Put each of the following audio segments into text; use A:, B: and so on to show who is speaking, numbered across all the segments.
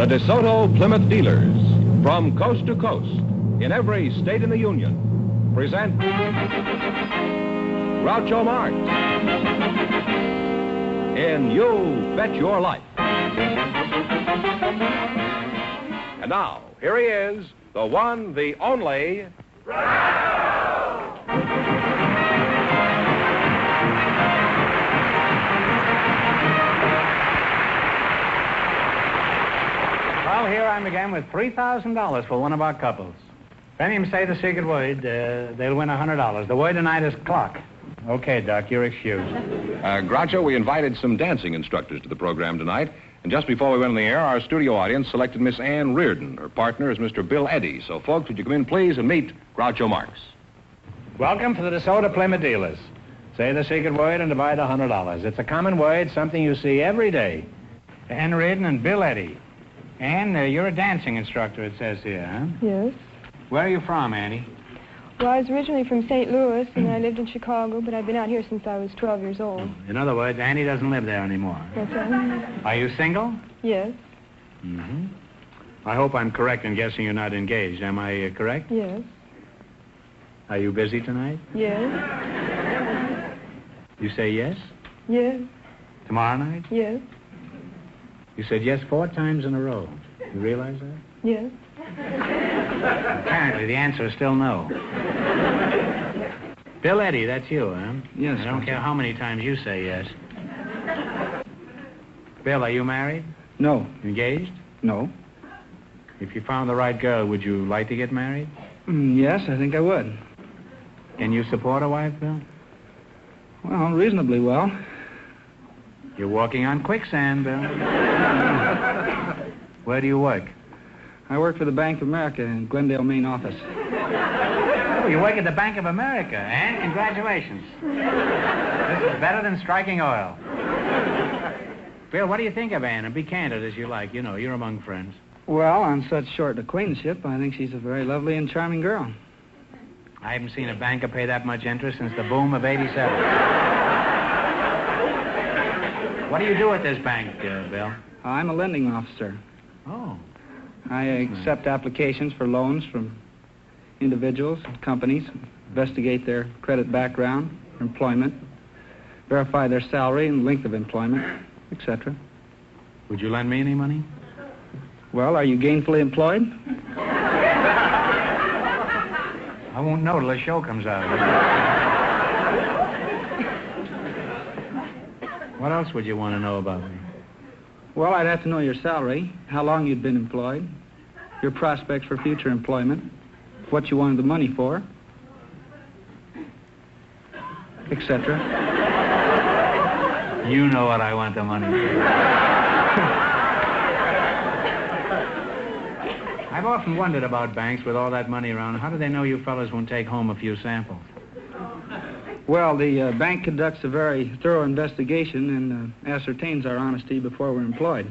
A: The DeSoto Plymouth dealers, from coast to coast, in every state in the Union, present Groucho Marx in You Bet Your Life. And now, here he is, the one, the only...
B: Well, here I'm again with $3,000 for one of our couples. If any of them say the secret word, they'll win $100. The word tonight is clock. Okay, Doc, you're excused.
A: Groucho, we invited some dancing instructors to the program tonight. And just before we went on the air, our studio audience selected Miss Ann Reardon. Her partner is Mr. Bill Eddy. So, folks, would you come in, please, and meet Groucho Marx.
B: Welcome to the DeSoto Plymouth dealers. Say the secret word and divide $100. It's a common word, something you see every day. Ann Reardon and Bill Eddy. Ann, you're a dancing instructor, it says here, huh?
C: Yes.
B: Where are you from, Annie?
C: Well, I was originally from St. Louis, and I lived in Chicago, but I've been out here since I was 12 years old.
B: In other words, Annie doesn't live there anymore.
C: That's right.
B: Are you single?
C: Yes.
B: Mm-hmm. I hope I'm correct in guessing you're not engaged. Am I correct?
C: Yes.
B: Are you busy tonight?
C: Yes.
B: You say yes?
C: Yes.
B: Tomorrow night?
C: Yes.
B: You said yes 4 times in a row. You realize that?
C: Yes.
B: Apparently, the answer is still no. Bill Eddy, that's you, huh?
D: Yes.
B: I don't care how many times you say yes. Bill, are you married?
D: No.
B: Engaged?
D: No.
B: If you found the right girl, would you like to get married?
D: Yes, I think I would.
B: Can you support a wife, Bill?
D: Well, reasonably well.
B: You're walking on quicksand, Bill. Where do you work?
D: I work for the Bank of America in Glendale, Maine office.
B: Oh, you work at the Bank of America, and congratulations. This is better than striking oil. Bill, what do you think of Ann? And be candid as you like. You know, you're among friends.
D: Well, on such short acquaintanceship, I think she's a very lovely and charming girl.
B: I haven't seen a banker pay that much interest since the boom of '87. What do you do at this bank, Bill?
D: I'm a lending officer.
B: Oh.
D: I accept applications for loans from individuals and companies, investigate their credit background, employment, verify their salary and length of employment, etc.
B: Would you lend me any money?
D: Well, are you gainfully employed?
B: I won't know till the show comes out. What else would you want to know about me?
D: Well, I'd have to know your salary, how long you'd been employed, your prospects for future employment, what you wanted the money for, etc.
B: You know what I want the money for. I've often wondered about banks with all that money around. How do they know you fellas won't take home a few samples?
D: Well, the bank conducts a very thorough investigation and ascertains our honesty before we're employed.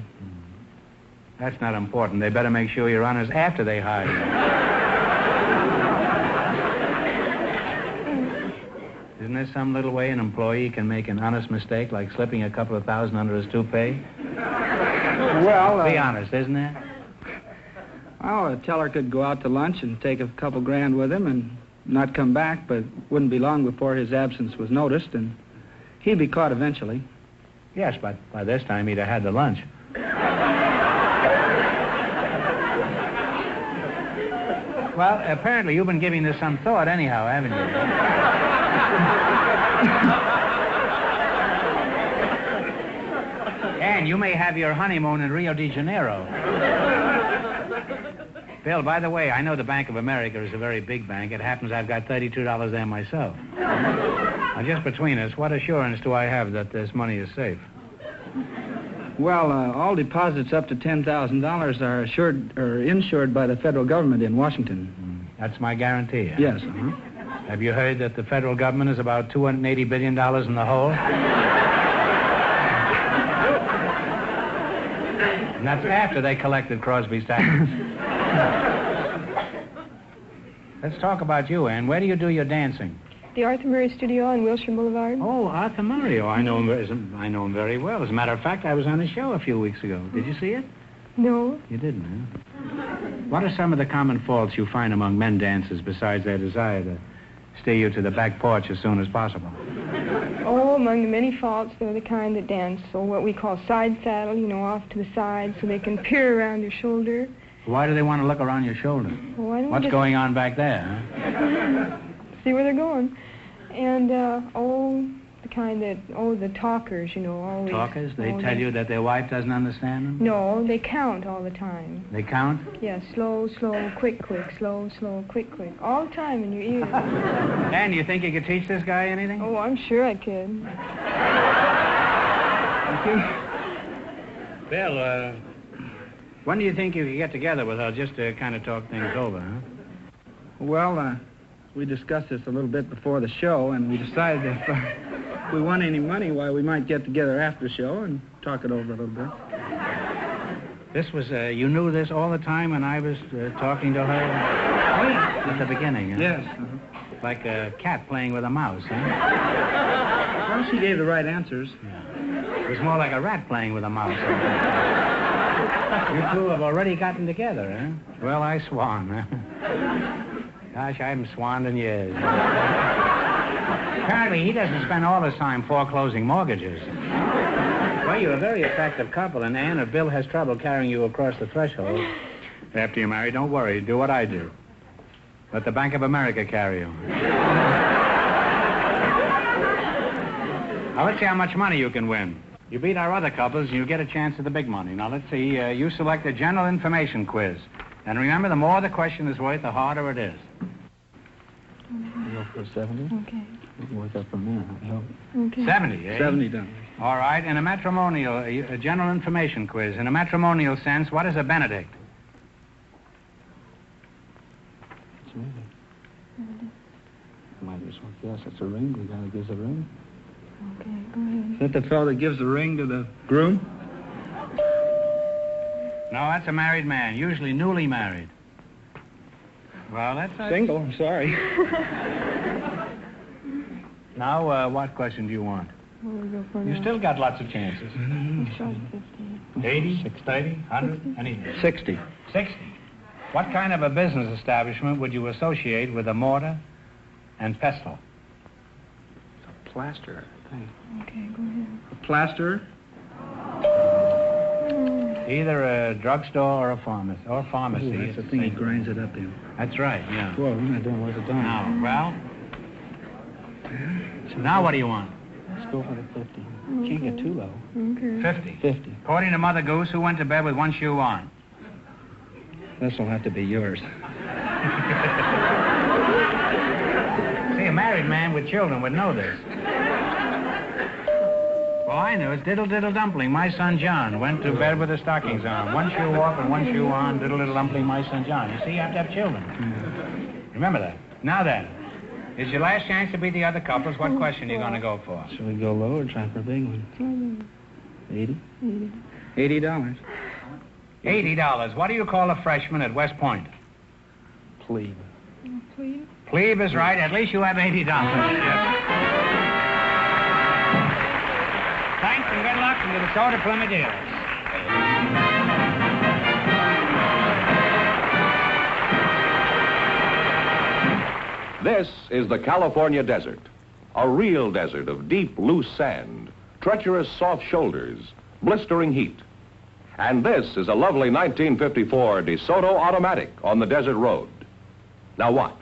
B: That's not important. They better make sure you're honest after they hire you. Isn't there some little way an employee can make an honest mistake, like slipping a couple of thousand under his toupee?
D: Well,
B: be honest, isn't there?
D: Oh, a teller could go out to lunch and take a couple grand with him and not come back, but wouldn't be long before his absence was noticed, and he'd be caught eventually.
B: Yes, but by this time he'd have had the lunch. Well, apparently you've been giving this some thought anyhow, haven't you? And you may have your honeymoon in Rio de Janeiro. Bill, by the way, I know the Bank of America is a very big bank. It happens I've got $32 there myself. Now, just between us, what assurance do I have that this money is safe?
D: Well, all deposits up to $10,000 are assured or insured by the federal government in Washington.
B: That's my guarantee. Huh?
D: Yes.
B: Have you heard that the federal government is about $280 billion in the hole? And that's after they collected Crosby's taxes. Let's talk about you, Ann. Where do you do your dancing?
C: The Arthur Murray Studio on Wilshire Boulevard.
B: Oh, Arthur Murray. Oh, I know him very well. As a matter of fact, I was on his show a few weeks ago. Did you see it?
C: No.
B: You didn't, huh? What are some of the common faults you find among men dancers besides their desire to steer you to the back porch as soon as possible?
C: Oh, among the many faults, they're the kind that dance, or what we call side saddle, off to the side so they can peer around your shoulder.
B: Why do they want to look around your shoulder?
C: Well, why don't we
B: What's
C: just
B: going on back there, huh?
C: see where they're going? And, the kind that, the talkers, always.
B: Talkers? They tell you that their wife doesn't understand them?
C: No, they count all the time.
B: They count?
C: Yeah, slow, slow, quick, quick, slow, slow, quick, quick. All the time in your ear.
B: Dan, you think you could teach this guy anything?
C: Oh, I'm sure I could.
B: Bill, when do you think you could get together with her just to kind of talk things over, huh?
D: Well, we discussed this a little bit before the show, and we decided if we won any money, why, we might get together after the show and talk it over a little bit.
B: This was, you knew this all the time when I was talking to her at the beginning, huh?
D: Yes.
B: Like a cat playing with a mouse, huh?
D: Well, she gave the right answers.
B: Yeah. It was more like a rat playing with a mouse. You two have already gotten together, huh? Well, I swan, huh? Gosh, I haven't swanned in years. Apparently, he doesn't spend all his time foreclosing mortgages. Well, you're a very attractive couple, and Anne, if Bill has trouble carrying you across the threshold, after you're married, don't worry. Do what I do. Let the Bank of America carry you. Now, let's see how much money you can win. You beat our other couples, and you get a chance at the big money. Now, let's see. You select a general information quiz. And remember, the more the question is worth, the harder it is.
D: Go for 70.
C: Okay.
D: We'll work up from there.
C: Okay.
B: 70, eh?
D: 70 done.
B: All right. In a matrimonial, a general information quiz. In a matrimonial sense, what is a benedict?
D: It's me. Might as well guess it's a ring. The guy that gives a ring.
C: Okay, go ahead.
D: Is that the fellow that gives the ring to the groom?
B: No, that's a married man, usually newly married. Well, that's...
D: Single, I'm sorry.
B: Now, what question do you want?
C: What do we go for
B: You
C: now?
B: still got lots of chances.
C: Try 50.
B: 80, 30, 100, anything.
D: 60.
B: 60. What kind of a business establishment would you associate with a mortar and pestle?
D: It's a plaster, I think.
C: Okay, go ahead.
D: A plaster?
B: Either a drugstore or a pharmacy. Or pharmacy.
D: Ooh, that's the thing he grinds it up in.
B: That's right, yeah.
D: Whoa, you're not doing worth a dime.
B: Now, well... Now what do you want?
D: Let's go for the 50. Can't get too low.
C: Okay.
B: 50.
D: 50.
B: According to Mother Goose, who went to bed with one shoe on?
D: This will have to be yours.
B: See, a married man with children would know this. Well, I knew it. Diddle Diddle Dumpling, my son John, went to bed with his stockings on. One shoe off and one shoe on. Diddle Diddle Dumpling, my son John. You see, you have to have children. Remember that. Now then, it's your last chance to beat the other couples. What question are you going to go for?
D: Should we go low or try for a big one? 80?
C: 80.
D: $80.
B: $80. What do you call a freshman at West Point?
D: Plebe.
C: Please.
B: Plebe is right. At least you have $80. Yes. Thanks and good luck into the Soda Plymouth Dealers.
A: This is the California desert, a real desert of deep, loose sand, treacherous, soft shoulders, blistering heat. And this is a lovely 1954 DeSoto Automatic on the desert road. Now watch.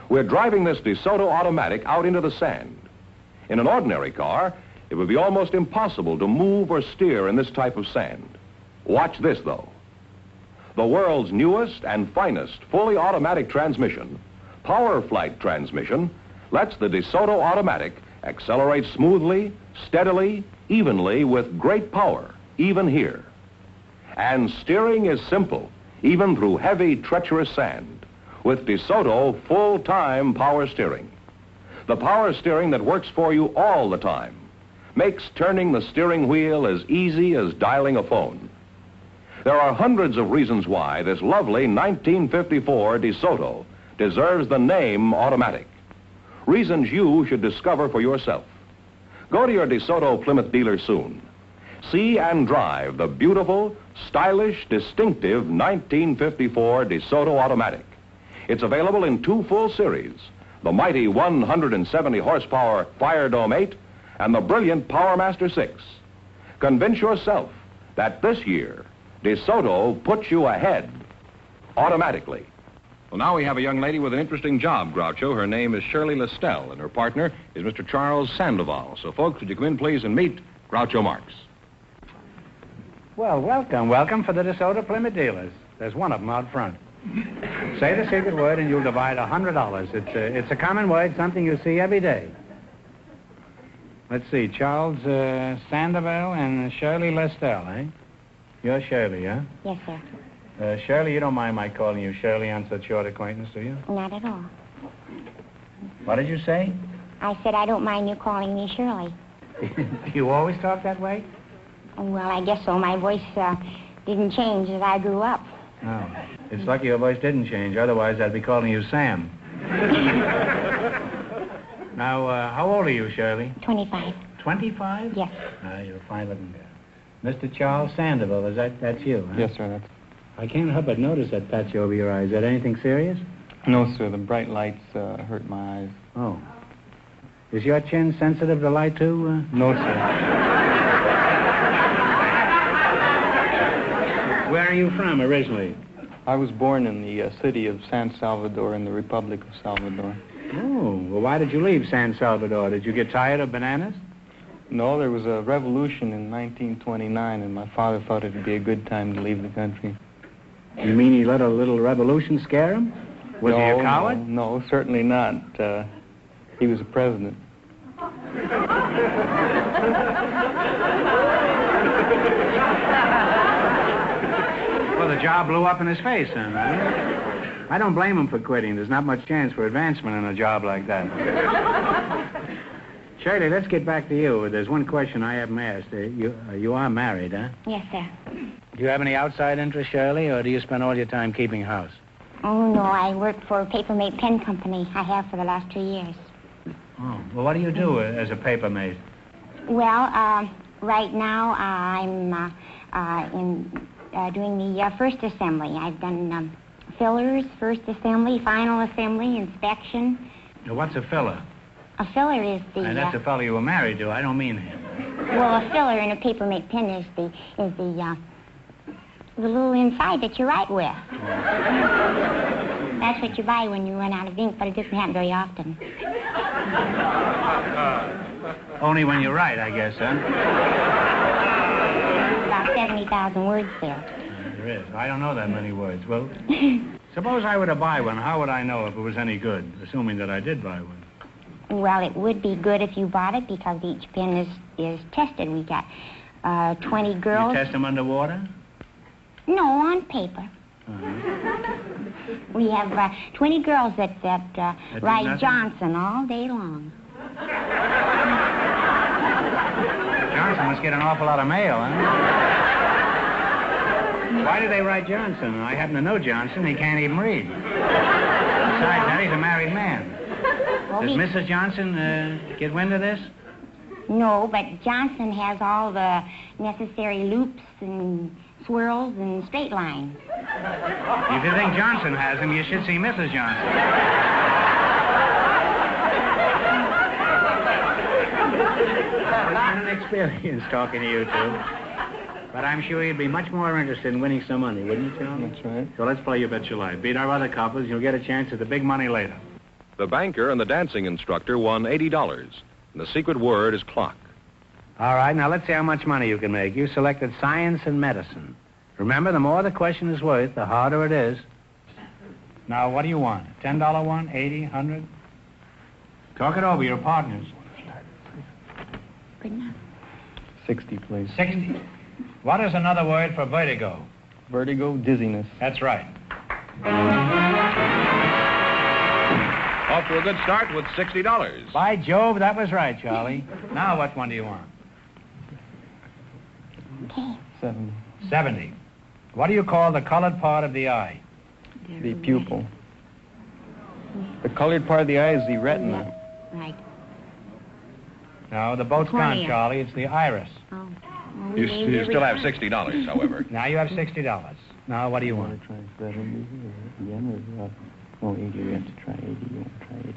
A: We're driving this DeSoto Automatic out into the sand. In an ordinary car, it would be almost impossible to move or steer in this type of sand. Watch this, though. The world's newest and finest fully automatic transmission, Power Flight transmission, lets the DeSoto Automatic accelerate smoothly, steadily, evenly with great power, even here. And steering is simple, even through heavy, treacherous sand, with DeSoto full-time power steering. The power steering that works for you all the time, makes turning the steering wheel as easy as dialing a phone. There are hundreds of reasons why this lovely 1954 DeSoto deserves the name automatic. Reasons you should discover for yourself. Go to your DeSoto Plymouth dealer soon. See and drive the beautiful, stylish, distinctive 1954 DeSoto Automatic. It's available in two full series, the mighty 170 horsepower Fire Dome 8 and the brilliant PowerMaster 6. Convince yourself that this year, DeSoto puts you ahead automatically. Well, now we have a young lady with an interesting job, Groucho. Her name is Shirley Lestelle, and her partner is Mr. Charles Sandoval. So, folks, would you come in, please, and meet Groucho Marx.
B: Well, welcome for the DeSoto Plymouth dealers. There's one of them out front. Say the secret word and you'll divide $100. It's a common word, something you see every day. Let's see, Charles Sandoval and Shirley Lestelle, eh? You're Shirley, huh?
E: Yes, sir.
B: Shirley, you don't mind my calling you Shirley on such short acquaintance, do you?
E: Not at all.
B: What did you say?
E: I said I don't mind you calling me Shirley.
B: Do you always talk that way?
E: Well, I guess so. My voice didn't change as I grew up.
B: No. It's lucky your voice didn't change. Otherwise, I'd be calling you Sam. Now, how old are you, Shirley?
E: 25.
B: 25?
E: Yes.
B: You're a fine-looking girl. Mr. Charles Sandoval, that's you, huh?
F: Yes, sir. That's...
B: I can't help but notice that patch over your eye. Is that anything serious?
F: No, sir. The bright lights hurt my eyes.
B: Oh. Is your chin sensitive to light, too?
F: No, sir.
B: Where are you from originally?
F: I was born in the city of San Salvador in the Republic of Salvador.
B: Oh, well, why did you leave San Salvador? Did you get tired of bananas?
F: No, there was a revolution in 1929, and my father thought it would be a good time to leave the country.
B: You mean he let a little revolution scare him? Was he a coward?
F: No, certainly not. He was a president.
B: Well, the job blew up in his face, then, right? I don't blame him for quitting. There's not much chance for advancement in a job like that. Shirley, let's get back to you. There's one question I haven't asked. You are married, huh?
E: Yes, sir.
B: Do you have any outside interest, Shirley, or do you spend all your time keeping house?
E: Oh, no, I work for a Papermate Pen Company. I have for the last 2 years.
B: Oh, well, what do you do as a papermate?
E: Well, right now I'm doing the first assembly. I've done fillers, first assembly, final assembly, inspection.
B: Now, what's a filler?
E: A filler is the...
B: And that's the fellow you were married to. I don't mean him.
E: Well, a filler in a Papermate pen is the little inside that you write with. That's what you buy when you run out of ink, but it doesn't happen very often.
B: Only when you write, I guess, huh?
E: About 70,000 words there.
B: There is. I don't know that many words. Well, suppose I were to buy one. How would I know if it was any good, assuming that I did buy one?
E: Well, it would be good if you bought it because each pen is tested. We got 20 girls.
B: You test them underwater?
E: No, on paper. We have 20 girls that ride Johnson all day long.
B: Johnson must get an awful lot of mail, huh? Why do they ride Johnson? I happen to know Johnson. He can't even read. Besides that, he's a married man. Does Mrs. Johnson get wind of this?
E: No, but Johnson has all the necessary loops and swirls and straight lines.
B: If you think Johnson has them, you should see Mrs. Johnson. Well, it's been an experience talking to you two. But I'm sure you'd be much more interested in winning some money, wouldn't you, Charlie?
F: That's right.
B: So let's play You Bet Your Life. Beat our other couples, you'll get a chance at the big money later.
A: The banker and the dancing instructor won $80, and the secret word is clock.
B: All right, now let's see how much money you can make. You selected science and medicine. Remember, the more the question is worth, the harder it is. Now, what do you want? $10 one, 80, 100? Talk it over, your partners.
E: Good enough.
F: 60, please.
B: 60. What is another word for vertigo?
F: Vertigo, dizziness.
B: That's right.
A: Off to a good start with $60.
B: By Jove, that was right, Charlie. Now, what one do you want?
E: Okay.
F: 70.
B: 70. What do you call the colored part of the eye?
F: The pupil. The colored part of the eye is the retina.
E: Right.
B: No, the boat's gone,
E: Cornea.
B: Charlie. It's the iris.
E: Oh.
A: You still have $60, however.
B: Now you have $60. Now, what do you want?
F: Try 70 again, or 80? We have to try 80. You want to try 80?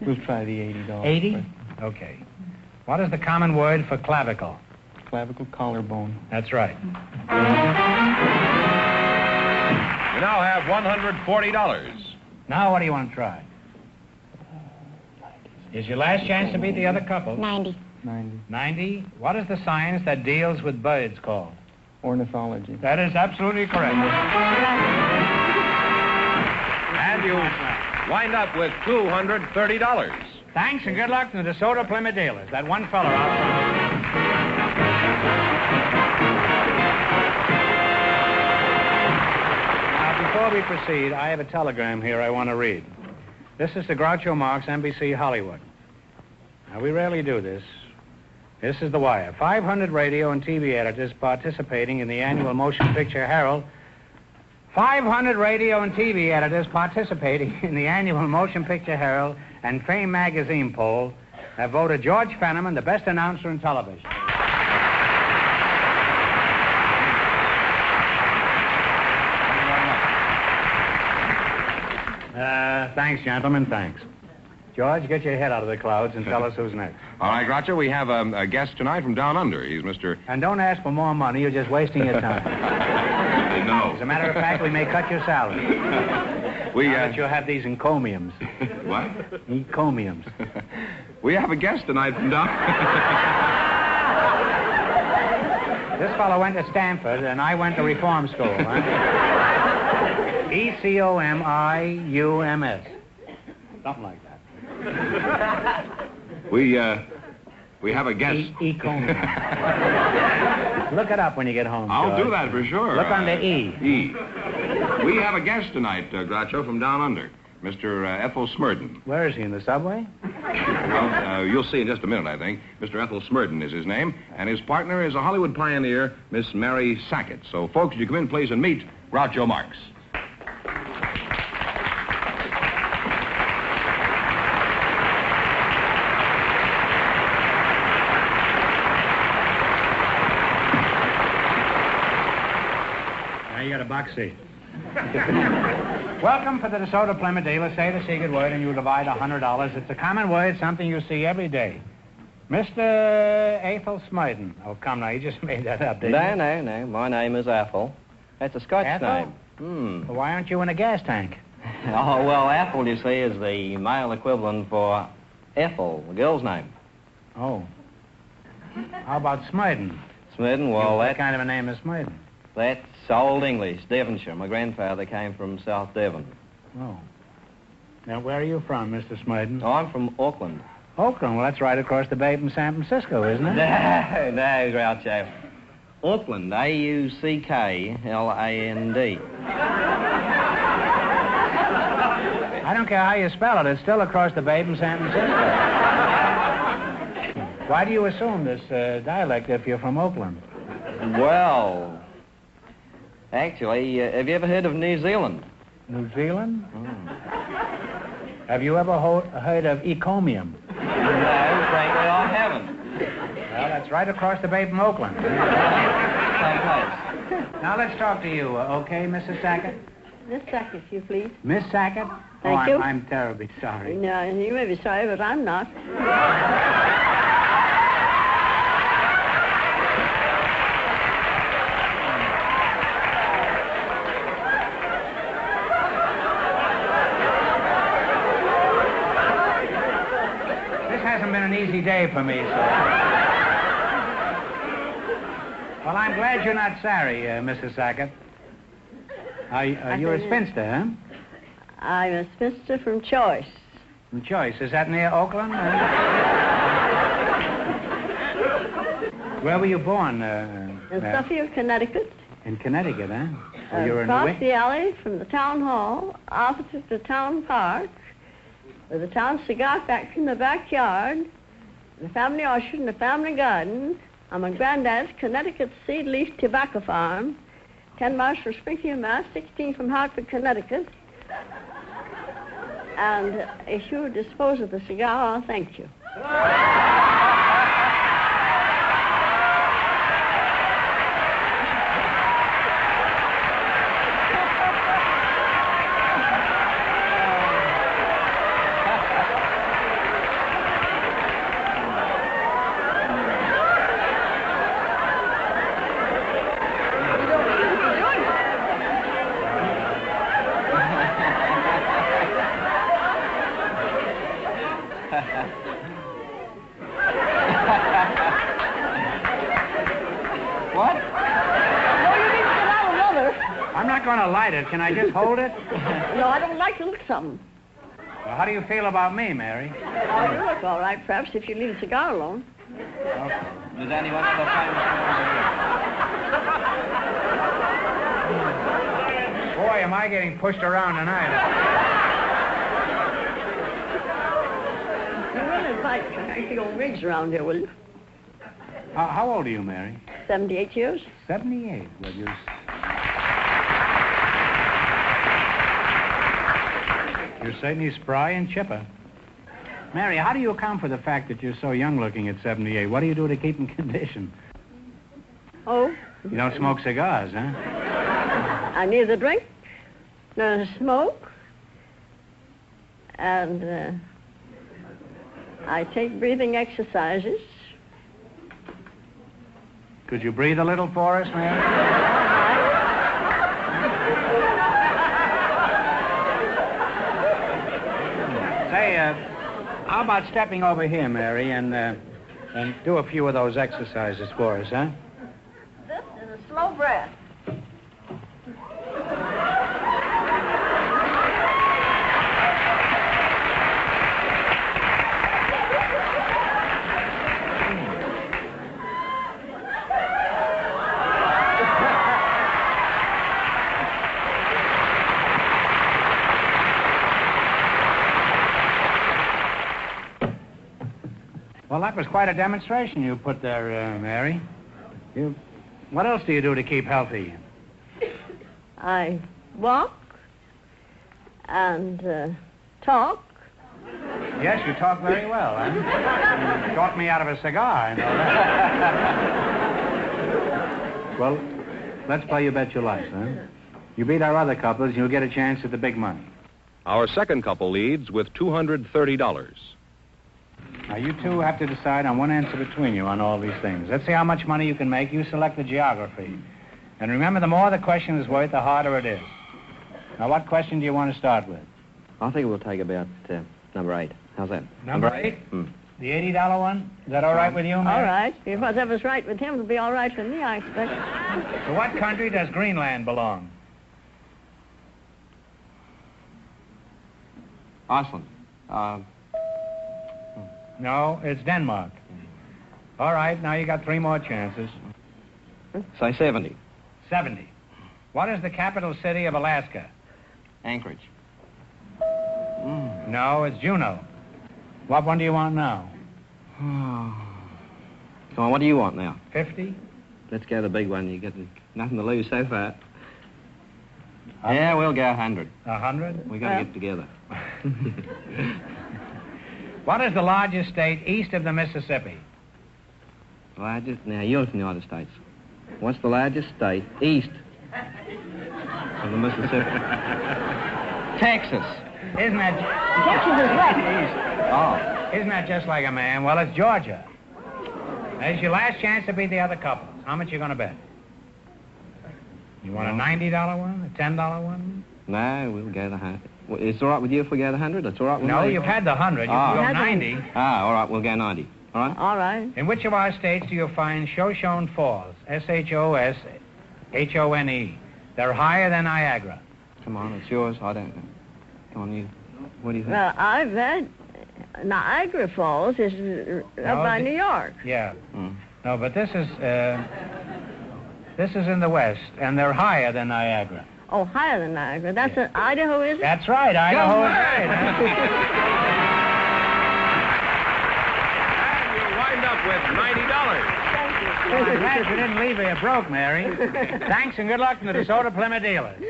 F: We'll try the $80.
B: 80? Okay. What is the common word for clavicle?
F: Clavicle collarbone.
B: That's right.
A: You now have $140.
B: Now, what do you want to try? Is your last chance to beat the other couple.
E: 90.
F: 90.
B: 90. What is the science that deals with birds called?
F: Ornithology.
B: That is absolutely correct.
A: And you wind up with $230.
B: Thanks and good luck to the DeSoto Plymouth dealers. That one fellow out front. Now, before we proceed, I have a telegram here I want to read. This is to Groucho Marx, NBC Hollywood. Now, we rarely do this. This is the wire. 500 radio and TV editors participating in the annual Motion Picture Herald. 500 radio and TV editors participating in the annual Motion Picture Herald and Fame magazine poll have voted George Fenneman the best announcer in television. Thanks, gentlemen, thanks. George, get your head out of the clouds and tell us who's next.
A: All right, Groucho, we have a guest tonight from down under. He's Mr.
B: And don't ask for more money. You're just wasting your time.
A: No.
B: As a matter of fact, we may cut your salary.
A: We,
B: Now that you'll have these encomiums.
A: What?
B: Encomiums.
A: We have a guest tonight from down...
B: This fellow went to Stanford, and I went to reform school. Huh? ECOMIUMS. Something like that.
A: We have a guest.
B: Ecomium. Look it up when you get home,
A: I'll
B: George.
A: do that for sure.
B: Look under E.
A: E. We have a guest tonight, Groucho, from down under. Mr. Ethel Smurden.
B: Where is he, in the subway?
A: Well, you'll see in just a minute, I think. Mr. Ethel Smurden is his name, and his partner is a Hollywood pioneer, Miss Mary Sackett. So, folks, you come in, please, and meet Groucho Marx.
B: Now you got a box seat. Welcome for the DeSoto Plymouth dealer. Say the secret word and you divide $100. It's a common word, something you see every day. Mr. Ethel Smurden. Oh, come now, you just made that up, didn't you?
G: No. My name is Ethel. That's a Scotch
B: Ethel?
G: name.
B: Well, why aren't you in a gas tank?
G: Oh, well, Ethel, you see, is the male equivalent for Ethel, the girl's name.
B: Oh. How about Smurden?
G: Smurden, well,
B: What kind of a name is Smurden?
G: that's Old English, Devonshire. My grandfather came from South Devon.
B: Oh. Now, where are you from, Mr. Smurden?
G: Oh, I'm from Auckland.
B: Oakland. Well, that's right across the bay from San Francisco, isn't it?
G: No, Groucho. Auckland, A-U-C-K-L-A-N-D.
B: I don't care how you spell it. It's still across the bay from San Francisco. Why do you assume this dialect if you're from Oakland?
G: Well, actually, have you ever heard of New Zealand?
B: New Zealand? Have you ever heard of Ecomium?
G: No, frankly, I haven't.
B: Well, that's right across the bay from Oakland.
G: Same place.
B: Now, let's talk to you, okay, Mrs. Sackett?
H: Miss Sackett, you please.
B: Miss Sackett?
H: Thank you.
B: I'm terribly sorry.
H: No, you may be sorry, but I'm not.
B: This hasn't been an easy day for me, sir. Well, I'm glad you're not sorry, Mrs. Sackett. You're a spinster, huh?
H: I'm a spinster from Choice.
B: From Choice. Is that near Oakland? Where were you born?
H: In Suffield, Connecticut.
B: In Connecticut, huh? Well, you're
H: Across the alley from the town hall, opposite the town park, with the town cigar factory in the backyard, the family orchard and the family garden. On my granddad's Connecticut Seed Leaf Tobacco Farm, 10 miles from Springfield, Mass., 16 from Hartford, Connecticut. And if you would dispose of the cigar, I'll thank you.
B: I'm not going to light it. Can I just hold it?
H: No, I don't like to look at something.
B: Well, how do you feel about me, Mary?
H: Oh, you look all right, perhaps, if you leave the cigar alone.
B: Okay.
G: Does anyone ever find
B: Boy, am I getting pushed around tonight.
H: You will invite the old rigs around here, will you?
B: How old are you, Mary?
H: 78 years.
B: 78. Well, you're certainly spry and chipper. Mary, how do you account for the fact that you're so young-looking at 78? What do you do to keep in condition?
H: Oh?
B: You don't smoke cigars, huh?
H: I neither drink nor smoke. And I take breathing exercises.
B: Could you breathe a little for us, Mary? Say, how about stepping over here, Mary, and do a few of those exercises for us, huh?
H: This is a slow breath.
B: Well, that was quite a demonstration you put there, Mary. What else do you do to keep healthy?
H: I walk and talk.
B: Yes, you talk very well, huh? You talked me out of a cigar, I know that. Well, let's play You Bet Your Life, huh? You beat our other couples, and you'll get a chance at the big money.
A: Our second couple leads with $230.
B: Now, you two have to decide on one answer between you on all these things. Let's see how much money you can make. You select the geography. And remember, the more the question is worth, the harder it is. Now, what question do you want to start with?
G: I think we'll take about number 8. How's that?
B: Number 8? The $80 one? Is that all right with you, Mary?
H: All right. If whatever's right with him, it'll be all right with me, I expect.
B: To what country does Greenland belong?
G: Iceland.
B: No, it's Denmark. All right, now you got 3 more chances.
G: Say 70.
B: 70. What is the capital city of Alaska?
G: Anchorage.
B: No, it's Juneau. What one do you want now?
G: Come on, what do you want now?
B: 50?
G: Let's go the big one. You got nothing to lose so far. Yeah, we'll go 100.
B: 100?
G: We got to get together.
B: What is the largest state east of the Mississippi?
G: Largest? Now, you're from the United States. What's the largest state east of the Mississippi? Texas.
B: Isn't that...
H: Texas is what?
B: East.
G: Oh.
B: Isn't that just like a man? Well, it's Georgia. That's your last chance to beat the other couples. How much you going to bet? You want a $90 one? A $10 one?
G: No, we'll go the 100. It's all right with you if we go the 100? It's all right with me?
B: No, you've had the 100. You can go 90.
G: All right, we'll go 90. All right?
H: All right.
B: In which of our states do you find Shoshone Falls? Shoshone. They're higher than Niagara.
G: Come on, it's yours. I don't know. Come on, you. What do you think?
H: Well, I've had Niagara Falls is up by New York.
B: Yeah. No, but this is in the west, and they're higher than Niagara.
H: Oh, higher than Niagara. That's in Idaho, is it?
B: That's right. Idaho is right.
A: And you'll wind up with $90.
H: Thank you.
B: Well, I'm glad you didn't leave me broke, Mary. Thanks and good luck to the DeSoto Plymouth dealers.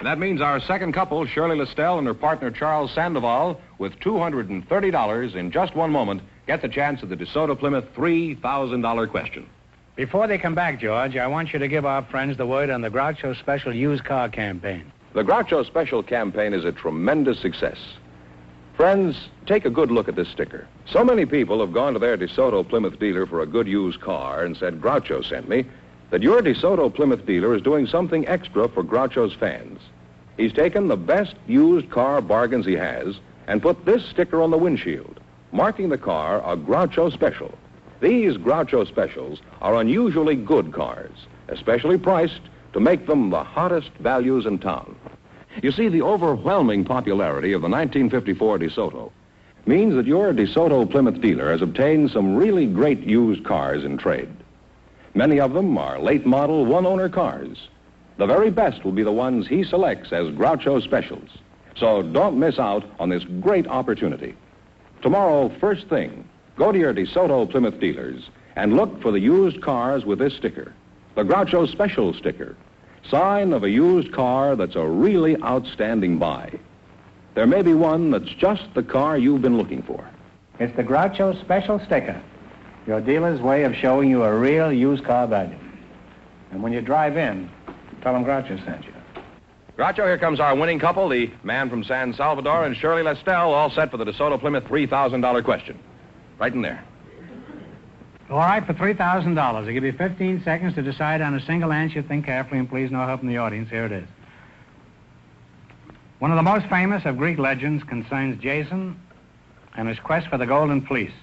A: That means our second couple, Shirley Listell and her partner Charles Sandoval, with $230 in just one moment, get the chance at the DeSoto Plymouth $3,000 question.
B: Before they come back, George, I want you to give our friends the word on the Groucho Special used car campaign.
A: The Groucho Special campaign is a tremendous success. Friends, take a good look at this sticker. So many people have gone to their DeSoto Plymouth dealer for a good used car and said, Groucho sent me, that your DeSoto Plymouth dealer is doing something extra for Groucho's fans. He's taken the best used car bargains he has and put this sticker on the windshield. marking the car a Groucho Special. These Groucho Specials are unusually good cars, especially priced to make them the hottest values in town. You see, the overwhelming popularity of the 1954 DeSoto means that your DeSoto Plymouth dealer has obtained some really great used cars in trade. Many of them are late-model, one-owner cars. The very best will be the ones he selects as Groucho Specials. So don't miss out on this great opportunity. Tomorrow, first thing, go to your DeSoto Plymouth dealers and look for the used cars with this sticker, the Groucho Special sticker, sign of a used car that's a really outstanding buy. There may be one that's just the car you've been looking for.
B: It's the Groucho Special sticker, your dealer's way of showing you a real used car value. And when you drive in, tell them Groucho sent you.
A: Groucho, here comes our winning couple, the man from San Salvador and Shirley Lestelle, all set for the DeSoto Plymouth $3,000 question. Right in there.
B: All right, for $3,000. I'll give you 15 seconds to decide on a single answer. Think carefully, and please no help from the audience. Here it is. One of the most famous of Greek legends concerns Jason and his quest for the Golden Fleece.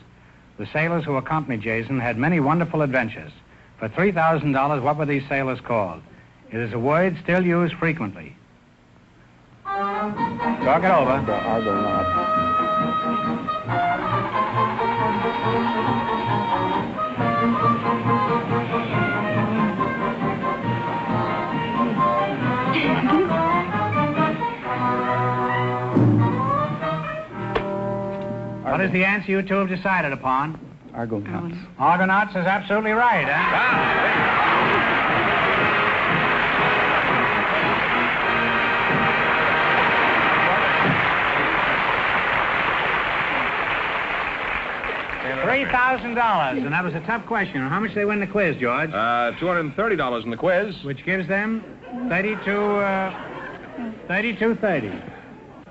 B: The sailors who accompanied Jason had many wonderful adventures. For $3,000, what were these sailors called? It is a word still used frequently. Talk it over.
F: The Argonauts.
B: What is the answer you two have decided upon?
F: Argonauts.
B: Argonauts is absolutely right, huh? $3,000, and that was a tough question. How much did they win the quiz, George?
A: $230 in the quiz.
B: Which gives them 3230.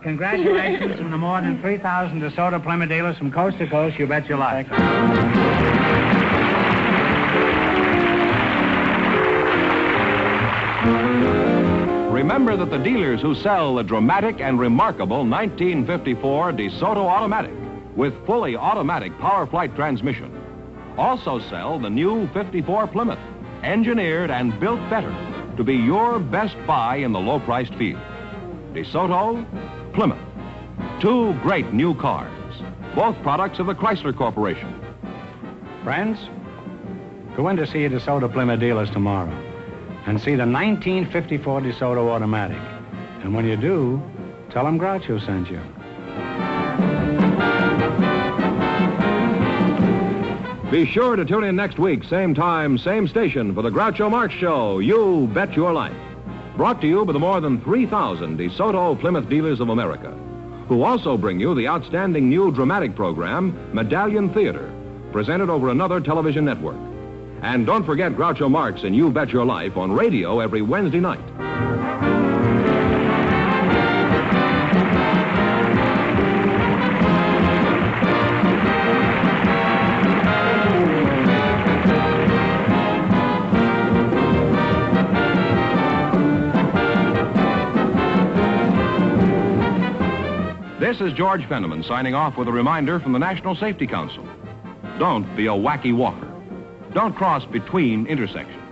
B: Congratulations from the more than 3,000 DeSoto Plymouth dealers from coast to coast. You bet your life.
A: Remember that the dealers who sell the dramatic and remarkable 1954 DeSoto Automatic with fully automatic power flight transmission also sell the new 54 Plymouth, engineered and built better to be your best buy in the low-priced field. DeSoto, Plymouth, two great new cars, both products of the Chrysler Corporation.
B: Friends, go in to see your DeSoto Plymouth dealers tomorrow and see the 1954 DeSoto Automatic. And when you do, tell them Groucho sent you.
A: Be sure to tune in next week, same time, same station, for the Groucho Marx Show, You Bet Your Life. Brought to you by the more than 3,000 DeSoto Plymouth dealers of America, who also bring you the outstanding new dramatic program, Medallion Theater, presented over another television network. And don't forget Groucho Marx and You Bet Your Life on radio every Wednesday night. This is George Fenneman signing off with a reminder from the National Safety Council. Don't be a wacky walker. Don't cross between intersections.